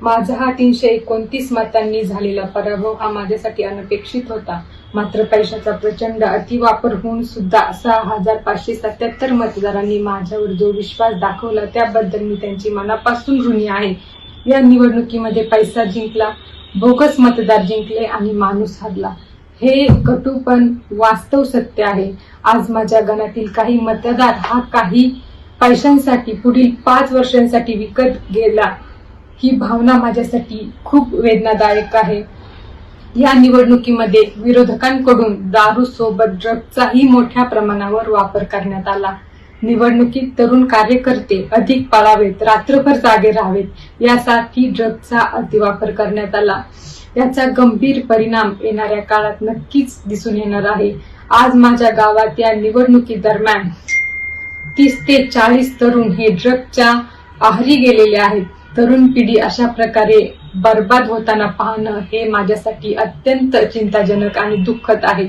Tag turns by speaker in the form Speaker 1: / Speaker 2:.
Speaker 1: माझा हा 329 मतांनी झालेला पराभव हा माझ्यासाठी अनपेक्षित होता. मात्र पैशाचा प्रचंड अतिवापर होऊन सुद्धा 6577 मतदारांनी माझ्यावर जो विश्वास दाखवला त्याबद्दल मी त्यांची मनापासून ऋणी आहे. या निवडणुकीमध्ये पैसा जिंकला, बोगस मतदार जिंकले आणि माणूस हरला. हे कटू पण वास्तव सत्य आहे. आज माझ्या गणातील काही मतदार हा काही पैशांसाठी पुढील 5 वर्षांसाठी विकत गेला. ही भावना माझ्यासाठी खूप वेदनादायक आहे. या निवडणुकीमध्ये विरोधकांकडून दारू सोबत ड्रग्जचाही मोठ्या प्रमाणावर वापर करण्यात आला. निवडणुकीत तरुण कार्यकर्ते अधिक पळावेत, रात्रभर जागे राहावेत यासाठी ड्रग्जचा अतिवापर करण्यात आला. याचा गंभीर परिणाम येणाऱ्या काळात नक्कीच दिसून येणार आहे. आज माझ्या गावात या निवडणुकीदरम्यान 30 ते 40 तरुण हे ड्रग्जच्या आहारी गेलेले आहेत. तरुण पिढी अशा प्रकारे बर्बाद होताना पाहणं हे माझ्यासाठी अत्यंत चिंताजनक आणि दुःखद आहे.